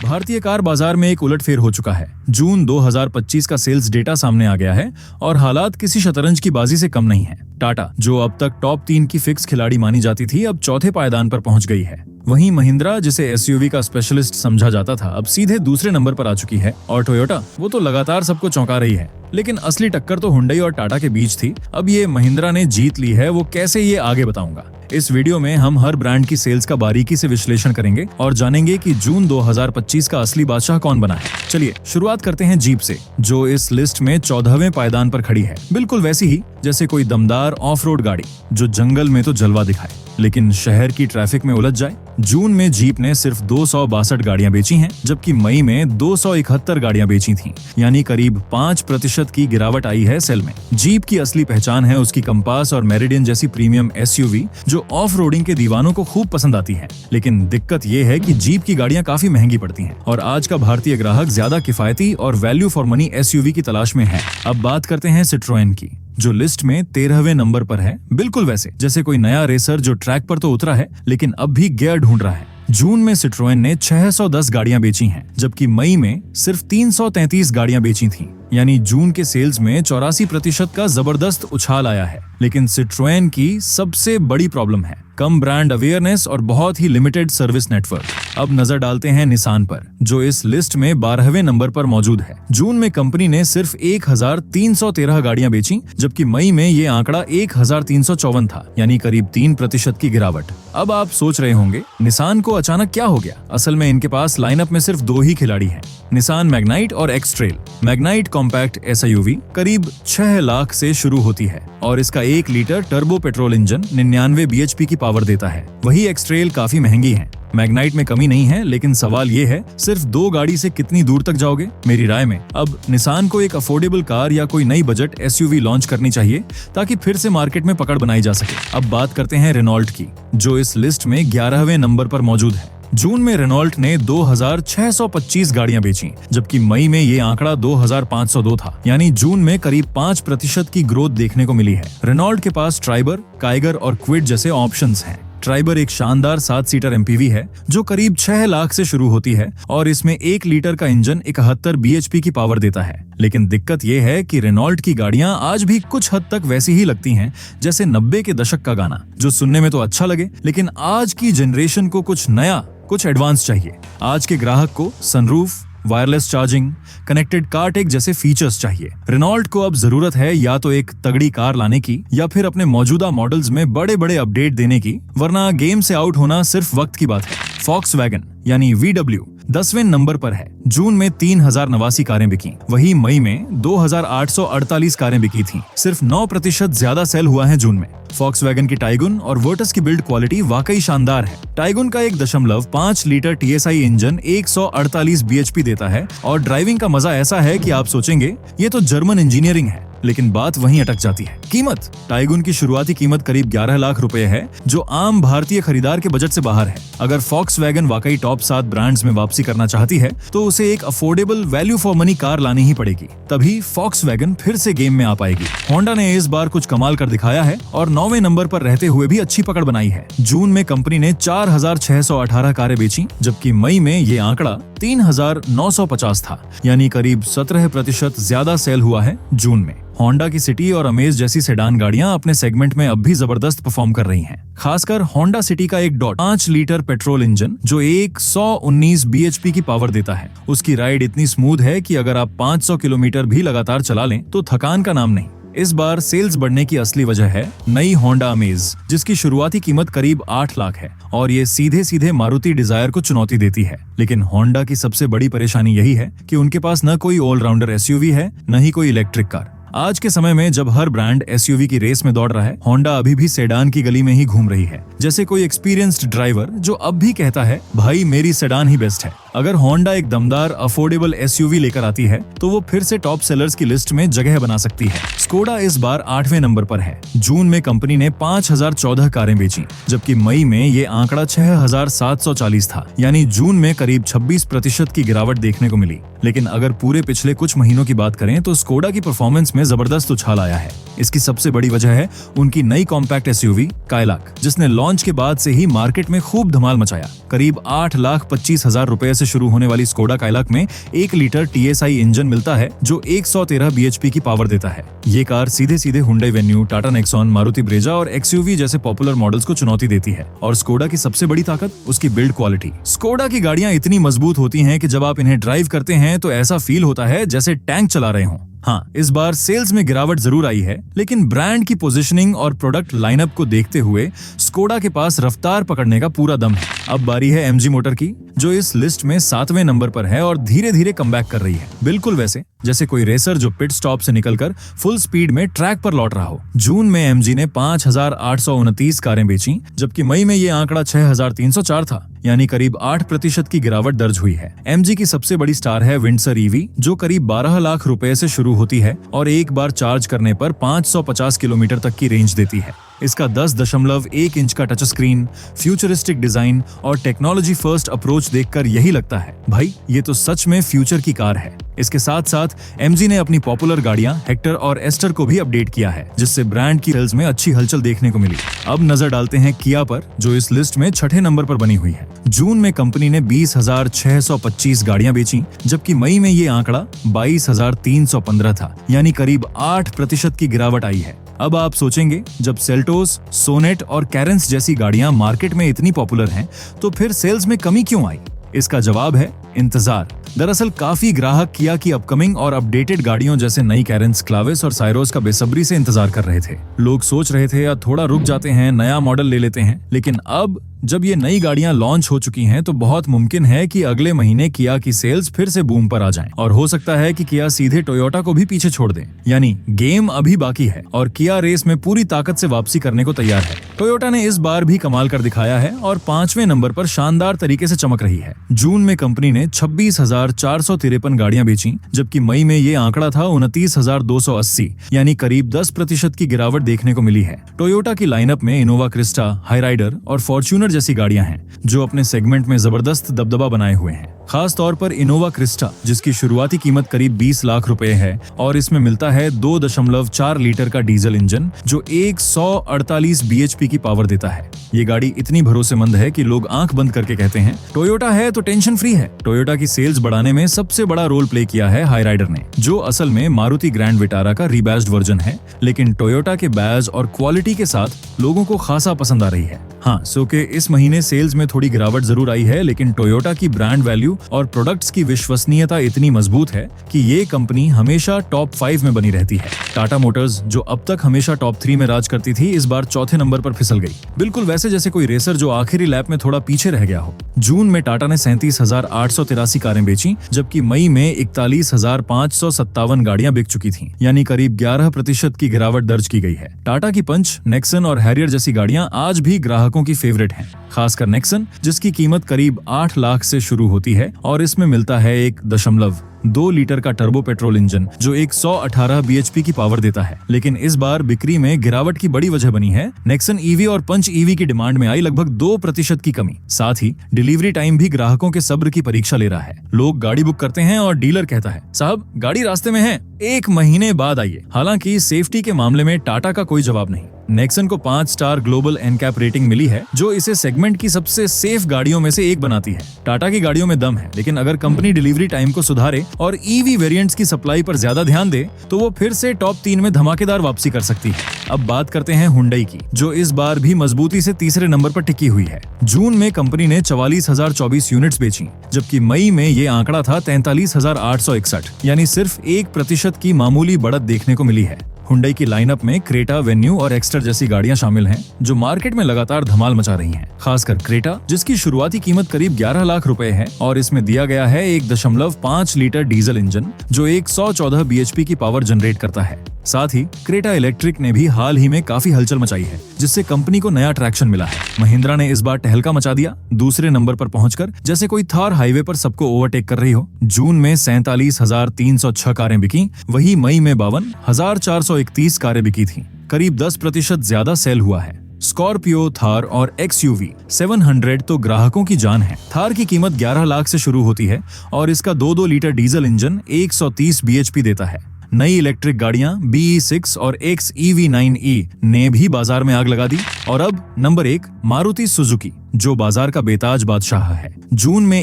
भारतीय कार बाजार में एक उलटफेर हो चुका है। जून 2025 का सेल्स डेटा सामने आ गया है और हालात किसी शतरंज की बाजी से कम नहीं है। टाटा, जो अब तक टॉप 3 की फिक्स खिलाड़ी मानी जाती थी, अब चौथे पायदान पर पहुंच गई है। वहीं महिंद्रा, जिसे एसयूवी का स्पेशलिस्ट समझा जाता था, अब सीधे दूसरे नंबर पर आ चुकी है। और टोयोटा, वो तो लगातार सबको चौंका रही है। लेकिन असली टक्कर तो हुंडई और टाटा के बीच थी। अब ये महिंद्रा ने जीत ली है, वो कैसे, ये आगे बताऊंगा। इस वीडियो में हम हर ब्रांड की सेल्स का बारीकी से विश्लेषण करेंगे और जानेंगे कि जून 2025 का असली बादशाह कौन बना है। चलिए शुरुआत करते हैं जीप से, जो इस लिस्ट में 14वें पायदान पर खड़ी है। बिल्कुल वैसी ही जैसे कोई दमदार ऑफ रोड गाड़ी जो जंगल में तो जलवा दिखाए लेकिन शहर की ट्रैफिक में उलझ जाए। जून में जीप ने सिर्फ 262 गाड़ियां बेची हैं, जबकि मई में 271 गाड़ियां बेची थीं, यानी करीब 5% की गिरावट आई है सेल में। जीप की असली पहचान है उसकी कंपास और मेरिडियन जैसी प्रीमियम एसयूवी, जो ऑफ रोडिंग के दीवानों को खूब पसंद आती है। लेकिन दिक्कत ये है कि जीप की गाड़ियां काफी महंगी पड़ती हैं और आज का भारतीय ग्राहक ज्यादा किफायती और वैल्यू फॉर मनी एसयूवी की तलाश में है। अब बात करते हैं सिट्रोएन की, जो लिस्ट में 13वें नंबर पर है। बिल्कुल वैसे जैसे कोई नया रेसर जो ट्रैक पर तो उतरा है लेकिन अब भी गियर ढूंढ रहा है। जून में सिट्रोएन ने 610 गाड़ियां बेची हैं, जबकि मई में सिर्फ 333 गाड़ियां बेची थीं। यानी जून के सेल्स में 84% का जबरदस्त उछाल आया है। लेकिन सिट्रोएन की सबसे बड़ी प्रॉब्लम है कम ब्रांड अवेयरनेस और बहुत ही लिमिटेड सर्विस नेटवर्क। अब नजर डालते हैं निसान पर, जो इस लिस्ट में 12वें नंबर पर मौजूद है। जून में कंपनी ने सिर्फ 1313 गाड़ियां बेची, जबकि मई में ये आंकड़ा 1354 था, यानी करीब 3% की गिरावट। अब आप सोच रहे होंगे निसान को अचानक क्या हो गया। असल में इनके पास लाइनअप में सिर्फ 2 ही खिलाड़ी हैं, निसान मैग्नाइट और एक्स-ट्रेल। मैग्नाइट कॉम्पैक्ट एसयूवी करीब 6 लाख से शुरू होती है और इसका 1 litre turbo petrol engine 99 BHP की पावर देता है। वही एक्स-ट्रेल काफी महंगी है। मैग्नाइट में कमी नहीं है, लेकिन सवाल ये है सिर्फ 2 गाड़ी से कितनी दूर तक जाओगे। मेरी राय में अब निसान को एक अफोर्डेबल कार या कोई नई बजट एसयूवी लॉन्च करनी चाहिए ताकि फिर से मार्केट में पकड़ बनाई जा सके। अब बात करते हैं रेनॉल्ट की, जो इस लिस्ट में 11वें नंबर पर मौजूद है। जून में रेनॉल्ट ने 2625 गाड़ियां बेची, जबकि मई में ये आंकड़ा 2502 था, यानी जून में करीब 5% की ग्रोथ देखने को मिली है। रेनॉल्ट के पास ट्राइबर, काइगर और क्विड जैसे ऑप्शंस हैं। ट्राइबर एक शानदार 7 सीटर एमपीवी है जो करीब 6 लाख से शुरू होती है और इसमें 1 लीटर का इंजन 71 बीएचपी की पावर देता है। लेकिन दिक्कत ये है कि रेनॉल्ट की गाड़ियां आज भी कुछ हद तक वैसी ही लगती हैं जैसे 90 के दशक का गाना, जो सुनने में तो अच्छा लगे लेकिन आज की जनरेशन को कुछ नया, कुछ एडवांस चाहिए। आज के ग्राहक को sunroof, wireless charging, connected car take जैसे फीचर्स चाहिए। रेनॉल्ट को अब जरूरत है या तो एक तगड़ी कार लाने की या फिर अपने मौजूदा मॉडल्स में बड़े बड़े अपडेट देने की, वरना गेम से आउट होना सिर्फ वक्त की बात है। फॉक्सवैगन यानी VW 10वें नंबर पर है। जून में 3089 कारें बिकी, वही मई में 2848 कारें बिकी थीं। सिर्फ 9% ज्यादा सेल हुआ है जून में। फॉक्सवैगन की टाइगुन और वर्टस की बिल्ड क्वालिटी वाकई शानदार है। टाइगुन का 1.5 लीटर TSI इंजन 148 बीएचपी देता है और ड्राइविंग का मजा ऐसा है कि आप सोचेंगे ये तो जर्मन इंजीनियरिंग है, लेकिन बात वहीं अटक जाती है। कीमत, टाइगुन की शुरुआती कीमत करीब 11 लाख रुपए है, जो आम भारतीय खरीदार के बजट से बाहर है। अगर फॉक्सवैगन वाकई टॉप 7 ब्रांड्स में वापसी करना चाहती है तो उसे एक affordable value for money car लानी ही पड़ेगी, तभी फॉक्सवैगन फिर से गेम में आ पाएगी। होंडा ने इस बार कुछ कमाल कर दिखाया है और 9वें नंबर पर रहते हुए भी अच्छी पकड़ बनाई है। जून में कंपनी ने 4618 कारें बेची, जबकि मई में ये आंकड़ा 3950 था, यानी करीब 17% ज्यादा सेल हुआ है जून में। होंडा की सिटी और अमेज जैसी सेडान गाड़ियां अपने सेगमेंट में अब भी जबरदस्त परफॉर्म कर रही हैं। खासकर होंडा सिटी का 1.5 लीटर पेट्रोल इंजन जो 119 बीएचपी की पावर देता है, उसकी राइड इतनी स्मूथ है कि अगर आप 500 किलोमीटर भी लगातार चला लें तो थकान का नाम नहीं। इस बार सेल्स बढ़ने की असली वजह है नई होंडा अमेज, जिसकी शुरुआती कीमत करीब 8 लाख है और ये सीधे सीधे मारुति डिजायर को चुनौती देती है। लेकिन होंडा की सबसे बड़ी परेशानी यही है कि उनके पास न कोई ऑलराउंडर एसयूवी है, न ही कोई इलेक्ट्रिक कार। आज के समय में जब हर ब्रांड एसयूवी की रेस में दौड़ रहा है, होंडा अभी भी सेडान की गली में ही घूम रही है, जैसे कोई एक्सपीरियंस्ड ड्राइवर जो अब भी कहता है भाई मेरी सेडान ही बेस्ट है। अगर होंडा एक दमदार अफोर्डेबल एसयूवी लेकर आती है तो वो फिर से टॉप सेलर्स की लिस्ट में जगह बना सकती है। स्कोडा इस बार 8वें नंबर पर है। जून में कंपनी ने 5014 कारें बेची, जबकि मई में ये आंकड़ा 6740 था, यानी जून में करीब 26% की गिरावट देखने को मिली। लेकिन अगर पूरे पिछले कुछ महीनों की बात करें तो स्कोडा की परफॉर्मेंस में जबरदस्त उछाल आया है। इसकी सबसे बड़ी वजह है उनकी नई कॉम्पैक्ट एसयूवी काइलाक, जिसने लॉन्च के बाद से ही मार्केट में खूब धमाल मचाया। करीब 8,25,000 रुपए से शुरू होने वाली स्कोडा काइलाक में 1 लीटर TSI इंजन मिलता है जो 113 bhp की पावर देता है। ये कार सीधे सीधे Hyundai venue, Tata Nexon, Maruti Brezza और XUV जैसे पॉपुलर मॉडल्स को चुनौती देती है। और स्कोडा की सबसे बड़ी ताकत उसकी बिल्ड क्वालिटी। स्कोडा की गाड़ियां इतनी मजबूत होती हैं कि जब आप इन्हें ड्राइव करते हैं तो ऐसा फील होता है जैसे टैंक चला रहे हों। हाँ, इस बार सेल्स में गिरावट जरूर आई है, लेकिन ब्रांड की पोजीशनिंग और प्रोडक्ट लाइनअप को देखते हुए स्कोडा के पास रफ्तार पकड़ने का पूरा दम है। अब बारी है MG मोटर की, जो इस लिस्ट में 7वें नंबर पर है और धीरे धीरे कमबैक कर रही है। बिल्कुल वैसे जैसे कोई रेसर जो पिट स्टॉप से निकलकर फुल स्पीड में ट्रैक पर लौट रहा हो। जून में MG ने 5,829 कारें बेची, जबकि मई में ये आंकड़ा 6,304 था, यानी करीब 8% की गिरावट दर्ज हुई है। MG की सबसे बड़ी स्टार है विंडसर EV, जो करीब 12 लाख रुपए से शुरू होती है और एक बार चार्ज करने पर 550 किलोमीटर तक की रेंज देती है। इसका 10.1 इंच का टच स्क्रीन, फ्यूचरिस्टिक डिजाइन और टेक्नोलॉजी फर्स्ट अप्रोच देखकर यही लगता है भाई ये तो सच में फ्यूचर की कार है। इसके साथ साथ MG ने अपनी पॉपुलर गाड़ियां हेक्टर और एस्टर को भी अपडेट किया है, जिससे ब्रांड की सेल्स में अच्छी हलचल देखने को मिली। अब नजर डालते हैं किया पर, जो इस लिस्ट में 6ठे नंबर पर बनी हुई है। जून में कंपनी ने 20,625 गाड़ियां बेची, जबकि मई में ये आंकड़ा 22,315 था, यानी करीब 8% की गिरावट आई है। अब आप सोचेंगे, जब सेल्टोस, सोनेट और कैरेंस जैसी गाड़ियां मार्केट में इतनी पॉपुलर हैं, तो फिर सेल्स में कमी क्यों आई? इसका जवाब है इंतजार। दरअसल काफी ग्राहक किया की अपकमिंग और अपडेटेड गाड़ियों जैसे नई कैरेंस, क्लाविस और साइरोस का बेसब्री से इंतजार कर रहे थे। लोग सोच रहे थे या थोड़ा रुक जाते हैं, नया मॉडल ले लेते हैं, लेकिन अब जब ये नई गाड़ियां लॉन्च हो चुकी हैं तो बहुत मुमकिन है कि अगले महीने किया की सेल्स फिर से बूम पर आ जाएं और हो सकता है कि किया सीधे टोयोटा को भी पीछे छोड़ दे। यानी गेम अभी बाकी है और किया रेस में पूरी ताकत से वापसी करने को तैयार है। टोयोटा ने इस बार भी कमाल कर दिखाया है और 5वें नंबर पर शानदार तरीके से चमक रही है। जून में कंपनी ने 26,453 गाड़ियां बेची, जबकि मई में ये आंकड़ा था 29,280, यानी करीब 10% की गिरावट देखने को मिली है। टोयोटा की लाइनअप में इनोवा क्रिस्टा, हाईराइडर और फॉर्च्यूनर जैसी गाड़ियां हैं, जो अपने सेगमेंट में जबरदस्त दबदबा बनाए हुए हैं। खास तौर पर इनोवा क्रिस्टा, जिसकी शुरुआती कीमत करीब 20 लाख रुपए है और इसमें मिलता है 2.4 लीटर का डीजल इंजन जो 148 bhp की पावर देता है। ये गाड़ी इतनी भरोसेमंद है कि लोग आंख बंद करके कहते हैं टोयोटा है तो टेंशन फ्री है। टोयोटा की सेल्स बढ़ाने में सबसे बड़ा रोल प्ले किया है हाईराइडर ने, जो असल में मारुति ग्रैंड विटारा का रीबैज्ड वर्जन है, लेकिन टोयोटा के बैज और क्वालिटी के साथ लोगों को खासा पसंद आ रही है। हाँ, सो के इस महीने सेल्स में थोड़ी गिरावट जरूर आई है, लेकिन टोयोटा की ब्रांड वैल्यू और प्रोडक्ट्स की विश्वसनीयता इतनी मजबूत है कि ये कंपनी हमेशा टॉप 5 में बनी रहती है। टाटा मोटर्स, जो अब तक हमेशा टॉप 3 में राज करती थी, इस बार चौथे नंबर पर फिसल गई। बिल्कुल वैसे जैसे कोई रेसर जो आखिरी लैप में थोड़ा पीछे रह गया हो। जून में टाटा ने 37,883 कारें बेची, जबकि मई में 41,557 गाड़ियां बिक चुकी थीं, यानी करीब 11% की गिरावट दर्ज की गई है। टाटा की पंच, नेक्सन और हैरियर जैसी गाड़ियां आज भी ग्राहकों की फेवरेट हैं, खासकर नेक्सन, जिसकी कीमत करीब 8 लाख से शुरू होती है और इसमें मिलता है 1.2 लीटर का टर्बो पेट्रोल इंजन जो 118 bhp की पावर देता है। लेकिन इस बार बिक्री में गिरावट की बड़ी वजह बनी है नेक्सन EV और पंच EV की डिमांड में आई लगभग 2% की कमी। साथ ही डिलीवरी टाइम भी ग्राहकों के सब्र की परीक्षा ले रहा है। लोग गाड़ी बुक करते हैं और डीलर कहता है, साहब गाड़ी रास्ते में है, 1 महीने बाद आइए। हालांकि सेफ्टी के मामले में टाटा का कोई जवाब नहीं। नेक्सन को 5 स्टार ग्लोबल एनकैप रेटिंग मिली है, जो इसे सेगमेंट की सबसे सेफ गाड़ियों में से एक बनाती है। टाटा की गाड़ियों में दम है, लेकिन अगर कंपनी डिलीवरी टाइम को सुधारे और EV वेरिएंट्स की सप्लाई पर ज्यादा ध्यान दे तो वो फिर से टॉप 3 में धमाकेदार वापसी कर सकती है। अब बात करते हैं हुंडई की, जो इस बार भी मजबूती से तीसरे नंबर पर टिकी हुई है। जून में कंपनी ने 44,024 यूनिट्स बेची, जबकि मई में ये आंकड़ा था 43,861, यानी सिर्फ 1% की मामूली बढ़त देखने को मिली है। हुंडई की लाइनअप में क्रेटा, वेन्यू और एक्स्टर जैसी गाड़ियां शामिल हैं, जो मार्केट में लगातार धमाल मचा रही हैं। खासकर क्रेटा, जिसकी शुरुआती कीमत करीब 11 लाख रुपए है और इसमें दिया गया है 1.5 लीटर डीजल इंजन जो 114 bhp की पावर जनरेट करता है। साथ ही क्रेटा इलेक्ट्रिक ने भी हाल ही में काफी हलचल मचाई है, जिससे कंपनी को नया ट्रैक्शन मिला है। महिंद्रा ने इस बार टहलका मचा दिया, दूसरे नंबर पर पहुंचकर जैसे कोई थार हाईवे पर सबको ओवरटेक कर रही हो। जून में 47,306 कारें बिकी, वही मई में 52,431 कारें बिकी थीं। करीब 10% ज्यादा सेल हुआ है। स्कॉर्पियो, थार और XUV 700 तो ग्राहकों की जान है। थार की कीमत 11 लाख से शुरू होती है और इसका 2 लीटर डीजल इंजन 130 bhp देता है। नई इलेक्ट्रिक गाड़ियां BE6 और XEV9e ने भी बाजार में आग लगा दी। और अब नंबर 1, मारुति सुजुकी, जो बाजार का बेताज बादशाह है। जून में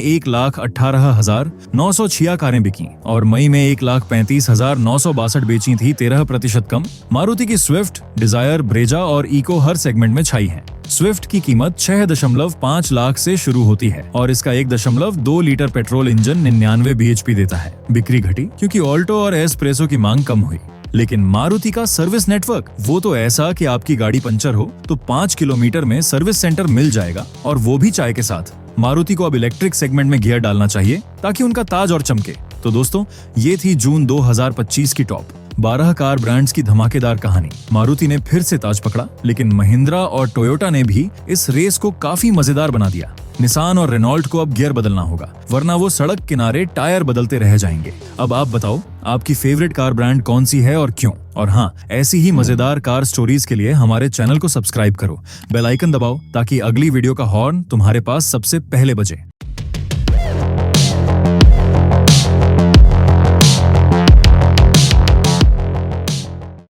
1,18,906 कारें बिकी और मई में 1,35,962 बेची थी, 13% कम। मारुति की स्विफ्ट, डिजायर, ब्रेजा और इको हर सेगमेंट में छाई है। स्विफ्ट की कीमत 6.5 लाख से शुरू होती है और इसका 1.2 लीटर पेट्रोल इंजन 99 bhp देता है। बिक्री घटी क्योंकि ऑल्टो और एस्प्रेसो की मांग कम हुई। लेकिन मारुति का सर्विस नेटवर्क वो तो ऐसा कि आपकी गाड़ी पंचर हो तो 5 किलोमीटर में सर्विस सेंटर मिल जाएगा, और वो भी चाय के साथ। मारुति को अब इलेक्ट्रिक सेगमेंट में गियर डालना चाहिए ताकि उनका ताज और चमके। तो दोस्तों, ये थी जून 2025 की टॉप 12 कार ब्रांड्स की धमाकेदार कहानी। मारुति ने फिर से ताज पकड़ा, लेकिन महिंद्रा और टोयोटा ने भी इस रेस को काफी मजेदार बना दिया। निसान और रेनॉल्ट को अब गियर बदलना होगा, वरना वो सड़क किनारे टायर बदलते रह जाएंगे। अब आप बताओ, आपकी फेवरेट कार ब्रांड कौन सी है और क्यों? और हाँ, ऐसी ही मजेदार कार स्टोरीज के लिए हमारे चैनल को सब्सक्राइब करो, बेल आइकन दबाओ ताकि अगली वीडियो का हॉर्न तुम्हारे पास सबसे पहले बजे।